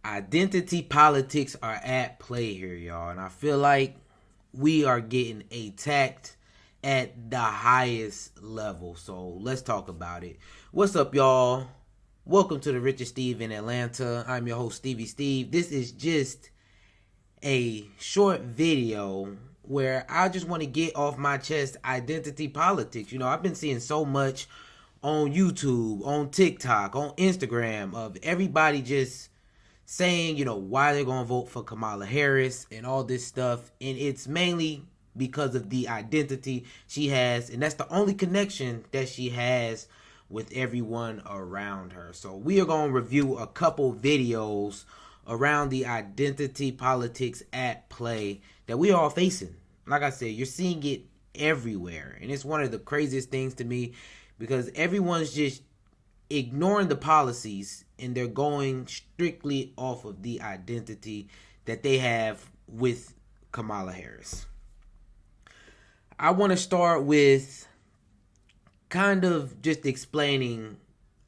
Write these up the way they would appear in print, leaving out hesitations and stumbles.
Identity politics are at play here, y'all. And I feel like we are getting attacked at the highest level. So let's talk about it. What's up, y'all? Welcome to the Richard Steve in Atlanta. I'm your host, Stevie Steve. This is just a short video where I just want to get off my chest identity politics. You know, I've been seeing so much on YouTube, on TikTok, on Instagram of everybody just saying, why they're going to vote for Kamala Harris and all this stuff. And it's mainly because of the identity she has. And that's the only connection that she has with everyone around her. So we are going to review a couple videos around the identity politics at play that we are all facing. Like I said, you're seeing it everywhere. And it's one of the craziest things to me because everyone's just ignoring the policies and they're going strictly off of the identity that they have with Kamala Harris. I want to start with kind of just explaining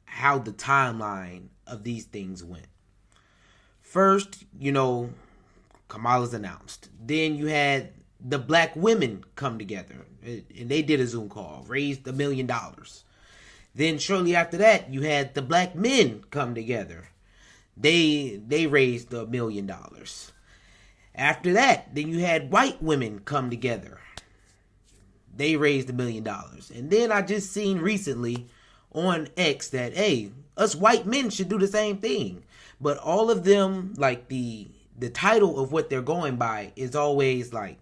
how the timeline of these things went. First, Kamala's announced. Then you had the black women come together and they did a Zoom call, raised $1 million. Then shortly after that, you had the black men come together. They raised $1 million. After that, then you had white women come together. They raised $1 million. And then I just seen recently on X that, hey, us white men should do the same thing. But all of them, like the title of what they're going by is always like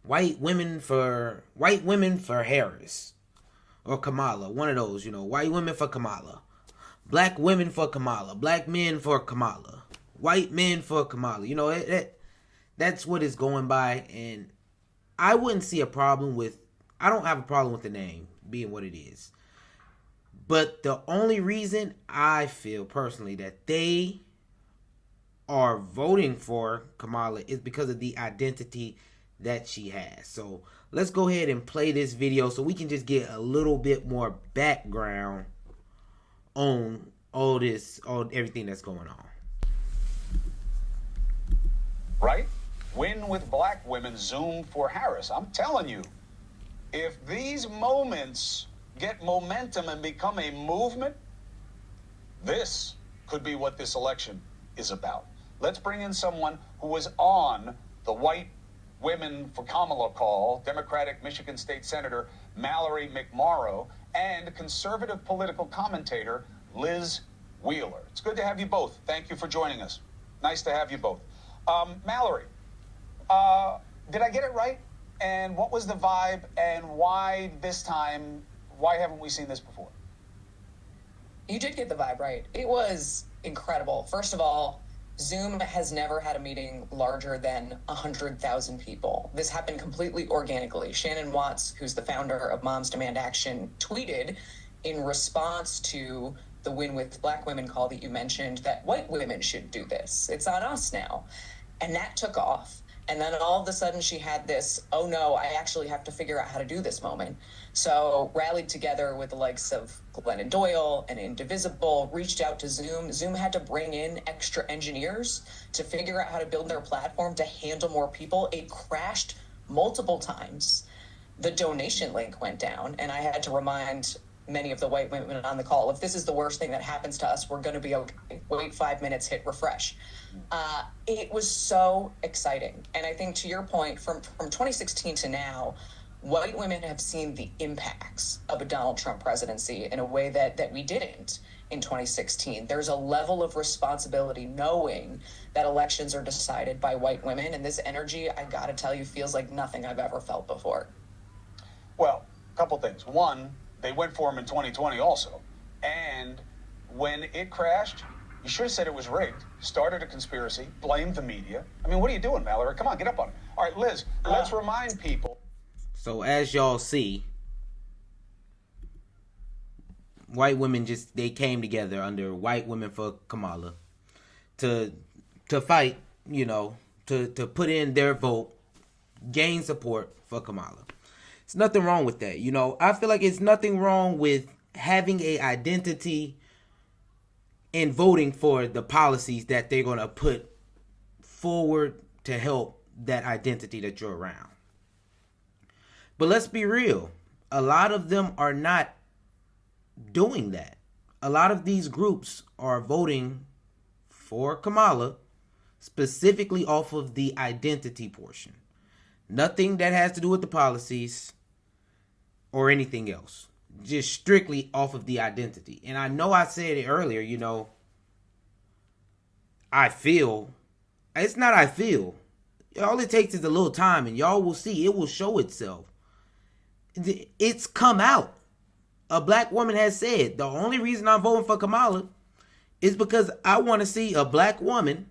white women for Harris. Or Kamala, one of those, white women for Kamala, black women for Kamala, black men for Kamala, white men for Kamala. That's what it's going by, and I wouldn't see a problem with, I don't have a problem with the name being what it is. But the only reason I feel personally that they are voting for Kamala is because of the identity that she has. So let's go ahead and play this video so we can just get a little bit more background on everything that's going on. Right? Win with black women, Zoom for Harris. I'm telling you, if these moments get momentum and become a movement, this could be what this election is about. Let's bring in someone who was on the white women for Kamala call, Democratic Michigan State Senator Mallory McMorrow, and conservative political commentator Liz Wheeler. It's good to have you both. Thank you for joining us. Nice to have you both. Mallory, did I get it right? And what was the vibe, and why this time, why haven't we seen this before? You did get the vibe right. It was incredible. First of all, Zoom has never had a meeting larger than 100,000 people. This happened completely organically. Shannon Watts, who's the founder of Moms Demand Action, tweeted in response to the Win with Black Women call that you mentioned that white women should do this. It's on us now. And that took off. And then all of a sudden she had this, oh no, I actually have to figure out how to do this moment. So rallied together with the likes of Glennon Doyle and Indivisible, reached out to Zoom. Zoom had to bring in extra engineers to figure out how to build their platform to handle more people. It crashed multiple times. The donation link went down, and I had to remind many of the white women on the call, if this is the worst thing that happens to us, we're going to be okay. Wait 5 minutes, hit refresh. It was so exciting. And I think to your point, from 2016 to now, white women have seen the impacts of a Donald Trump presidency in a way that we didn't in 2016. There's a level of responsibility knowing that elections are decided by white women. And this energy, I got to tell you, feels like nothing I've ever felt before. Well, a couple things. One, they went for him in 2020 also. And when it crashed, you should have said it was rigged, started a conspiracy, blamed the media. I mean, what are you doing, Mallory? Come on, get up on it. All right, Liz, let's remind people. So as y'all see, white women they came together under White Women for Kamala to fight, to put in their vote, gain support for Kamala. It's nothing wrong with that. I feel like it's nothing wrong with having a identity and voting for the policies that they're going to put forward to help that identity that you're around. But let's be real. A lot of them are not doing that. A lot of these groups are voting for Kamala specifically off of the identity portion. Nothing that has to do with the policies or anything else. Just strictly off of the identity. And I know I said it earlier, you know, I feel. It's not I feel. All it takes is a little time and y'all will see. It will show itself. It's come out. A black woman has said, the only reason I'm voting for Kamala is because I want to see a black woman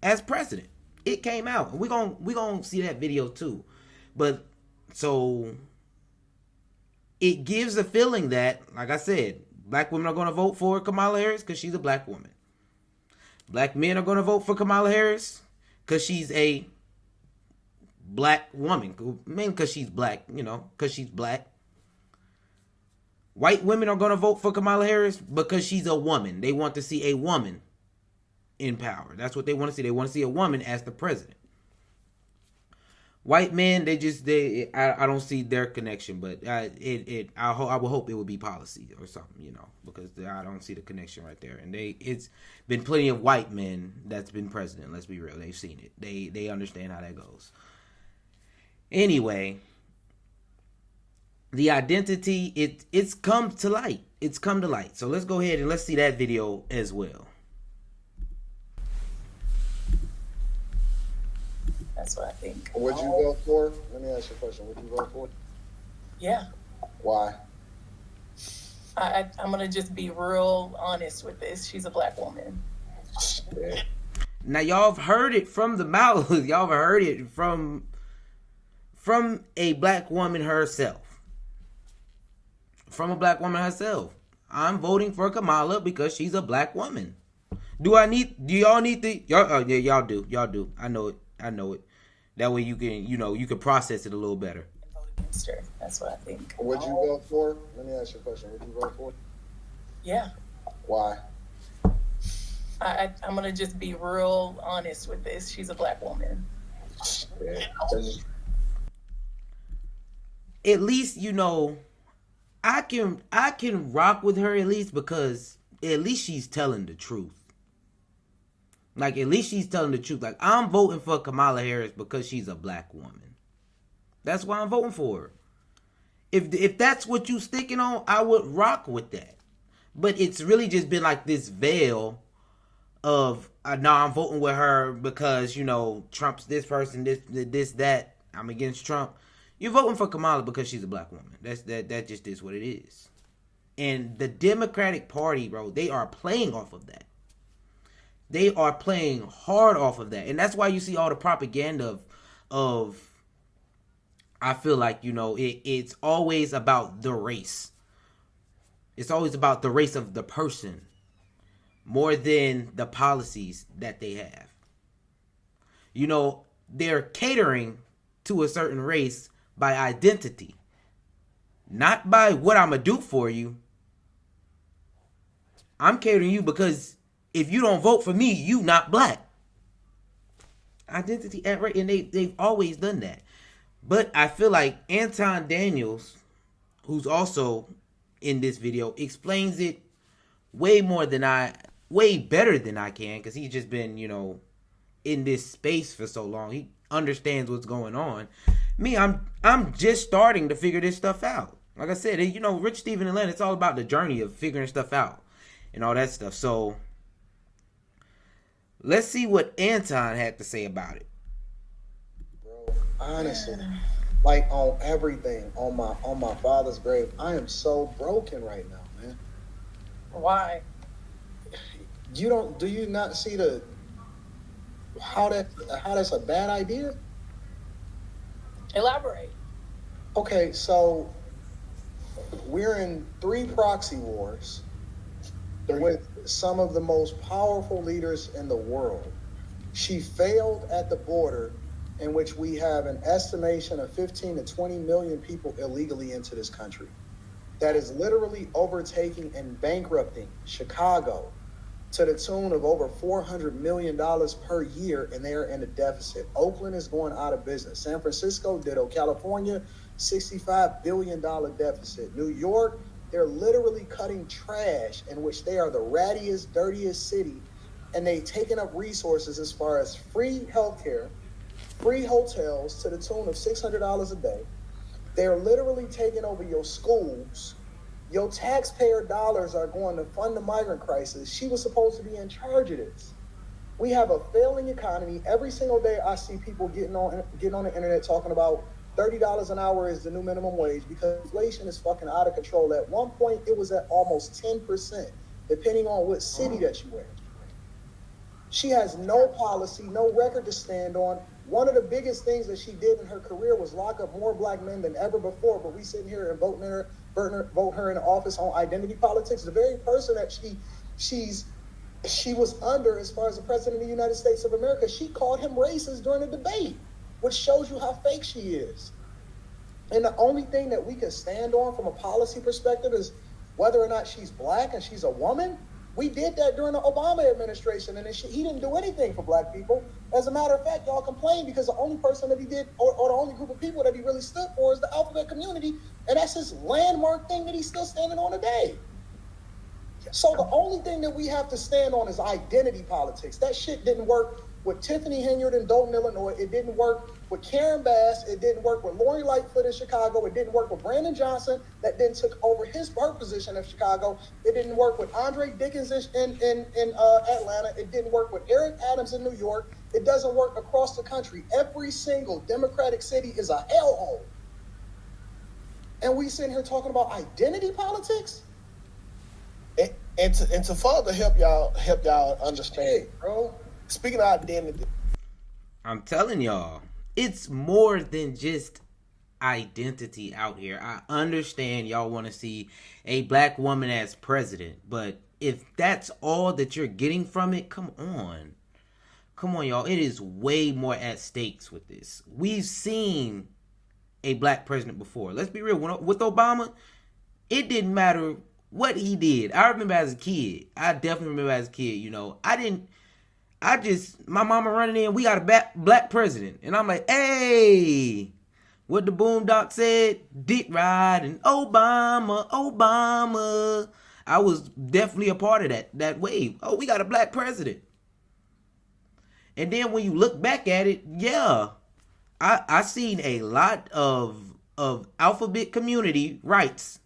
as president. It came out. We're gonna see that video too. But so it gives a feeling that, like I said, black women are going to vote for Kamala Harris because she's a black woman. Black men are going to vote for Kamala Harris because she's a black woman. Mainly because she's black, you know, because she's black. White women are going to vote for Kamala Harris because she's a woman. They want to see a woman in power. That's what they want to see. They want to see a woman as the president. White men, I don't see their connection, but I would hope it would be policy or something, you know, because I don't see the connection right there. And it's been plenty of white men that's been president. Let's be real, they've seen it. They understand how that goes. Anyway, the identity it's come to light. It's come to light. So let's go ahead and let's see that video as well. That's what I think. Would you vote for? Let me ask you a question. Would you vote for? Yeah. Why? I'm going to just be real honest with this. She's a black woman. Yeah. Now, y'all have heard it from the mouth. Y'all have heard it from a black woman herself. From a black woman herself. I'm voting for Kamala because she's a black woman. Do y'all need to? Y'all do. Y'all do. I know it. That way you can process it a little better. And vote against her. That's what I think. Would you vote for? Let me ask you a question. Would you vote for? Yeah. Why? I'm going to just be real honest with this. She's a black woman. Yeah. At least, you know, I can rock with her at least because at least she's telling the truth. Like, at least she's telling the truth. Like, I'm voting for Kamala Harris because she's a black woman. That's why I'm voting for her. If that's what you sticking on, I would rock with that. But it's really just been like this veil of, no, I'm voting with her because, you know, Trump's this person, this, that. I'm against Trump. You're voting for Kamala because she's a black woman. That just is what it is. And the Democratic Party, bro, they are playing off of that. They are playing hard off of that. And that's why you see all the propaganda of I feel like, you know, it's always about the race. It's always about the race of the person more than the policies that they have. You know, they're catering to a certain race by identity, not by what I'm going to do for you. I'm catering you because if you don't vote for me, you not black. Identity at right, and they've always done that. But I feel like Anton Daniels, who's also in this video, explains it way better than I can, because he's just been, you know, in this space for so long. He understands what's going on. Me, I'm just starting to figure this stuff out. Like I said, you know, Rich, Stephen, and Len, it's all about the journey of figuring stuff out and all that stuff. So let's see what Anton had to say about it. Bro, honestly, like on everything, on my father's grave, I am so broken right now, man. Why? Do you not see how that's a bad idea? Elaborate. Okay, so we're in 3 proxy wars with some of the most powerful leaders in the world. She failed at the border, in which we have an estimation of 15 to 20 million people illegally into this country. that is literally overtaking and bankrupting Chicago to the tune of over $400 million per year, and they are in a deficit. Oakland is going out of business. San Francisco, ditto. California, $65 billion deficit. New York, they're literally cutting trash, in which they are the rattiest, dirtiest city, and they've taken up resources as far as free healthcare, free hotels to the tune of $600 a day. They're literally taking over your schools. Your taxpayer dollars are going to fund the migrant crisis. She was supposed to be in charge of this. We have a failing economy. Every single day I see people getting on the internet talking about $30 an hour is the new minimum wage because inflation is fucking out of control. At one point, it was at almost 10%, depending on what city that you in. She has no policy, no record to stand on. One of the biggest things that she did in her career was lock up more black men than ever before, but we sitting here and vote her in office on identity politics. The very person that she was under as far as the president of the United States of America, she called him racist during the debate, which shows you how fake she is. And the only thing that we can stand on from a policy perspective is whether or not she's black and she's a woman. We did that during the Obama administration, and he didn't do anything for black people. As a matter of fact, y'all complain because the only person that he did, or the only group of people that he really stood for is the alphabet community, and that's his landmark thing that he's still standing on today. So the only thing that we have to stand on is identity politics. That shit didn't work with Tiffany Henyard in Dayton, Illinois. It didn't work with Karen Bass. It didn't work with Lori Lightfoot in Chicago. It didn't work with Brandon Johnson that then took over her position in Chicago. It didn't work with Andre Dickens in Atlanta. It didn't work with Eric Adams in New York. It doesn't work across the country. Every single Democratic city is a hellhole. And we sitting here talking about identity politics? And to further help y'all understand, Hey, bro. speaking of identity, I'm telling y'all, it's more than just identity out here. I understand y'all want to see a black woman as president, but if that's all that you're getting from it, come on. Come on, y'all. It is way more at stakes with this. We've seen a black president before. Let's be real. With Obama, it didn't matter what he did. I remember as a kid. I definitely remember as a kid, you know. My mama running in, we got a black president. And I'm like, hey, what the boondock said, dick ride and Obama. I was definitely a part of that wave. Oh, we got a black president. And then when you look back at it, yeah, I seen a lot of alphabet community rights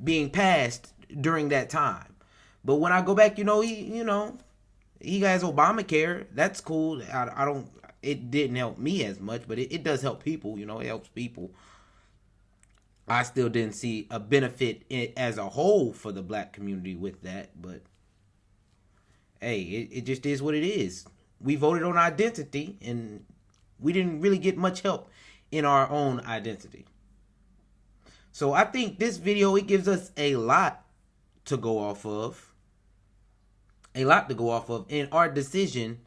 being passed during that time. But when I go back, he has Obamacare. That's cool. It didn't help me as much, but it does help people, it helps people. I still didn't see a benefit as a whole for the black community with that, but hey, it just is what it is. We voted on identity, and we didn't really get much help in our own identity. So I think this video, it gives us a lot to go off of. In our decision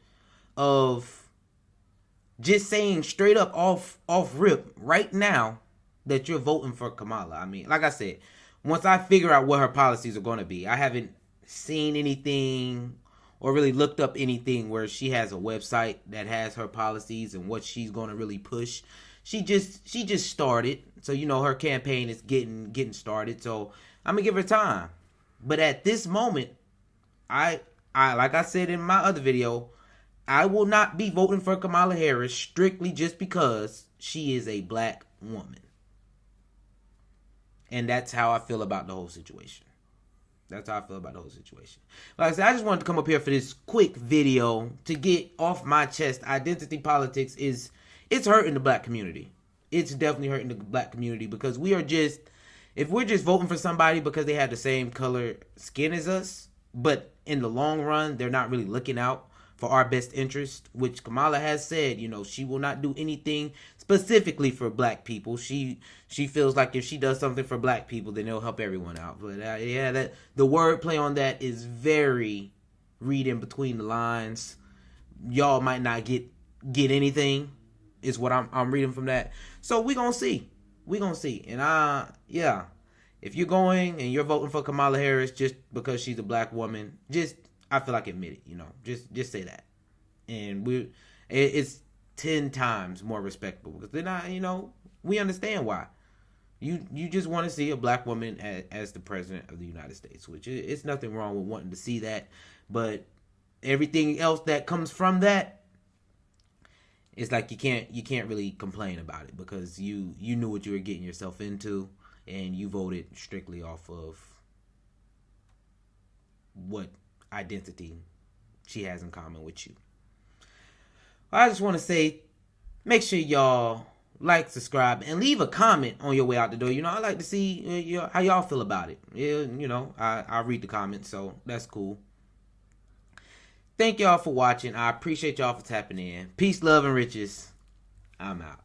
of just saying straight up off rip right now that you're voting for Kamala. I mean, like I said, once I figure out what her policies are going to be, I haven't seen anything or really looked up anything where she has a website that has her policies and what she's going to really push. She just started, so her campaign is getting started. So I'm gonna give her time. But at this moment, I like I said in my other video, I will not be voting for Kamala Harris strictly just because she is a black woman. And that's how I feel about the whole situation. Like I said, I just wanted to come up here for this quick video to get off my chest. Identity politics it's hurting the black community. It's definitely hurting the black community because if we're just voting for somebody because they have the same color skin as us, but in the long run, they're not really looking out for our best interest, which Kamala has said, she will not do anything specifically for black people. She feels like if she does something for black people, then it'll help everyone out. But that the wordplay on that is very reading between the lines. Y'all might not get anything, is what I'm reading from that. So we gonna see. And If you're going and you're voting for Kamala Harris just because she's a black woman, I feel like admit it. Just say that, and it's 10 times more respectable because they're not. We understand why. You just want to see a black woman as the president of the United States, which it's nothing wrong with wanting to see that, but everything else that comes from that, it's like you can't really complain about it because you knew what you were getting yourself into. And you voted strictly off of what identity she has in common with you. I just want to say, make sure y'all like, subscribe, and leave a comment on your way out the door. I like to see how y'all feel about it. I read the comments, so that's cool. Thank y'all for watching. I appreciate y'all for tapping in. Peace, love, and riches. I'm out.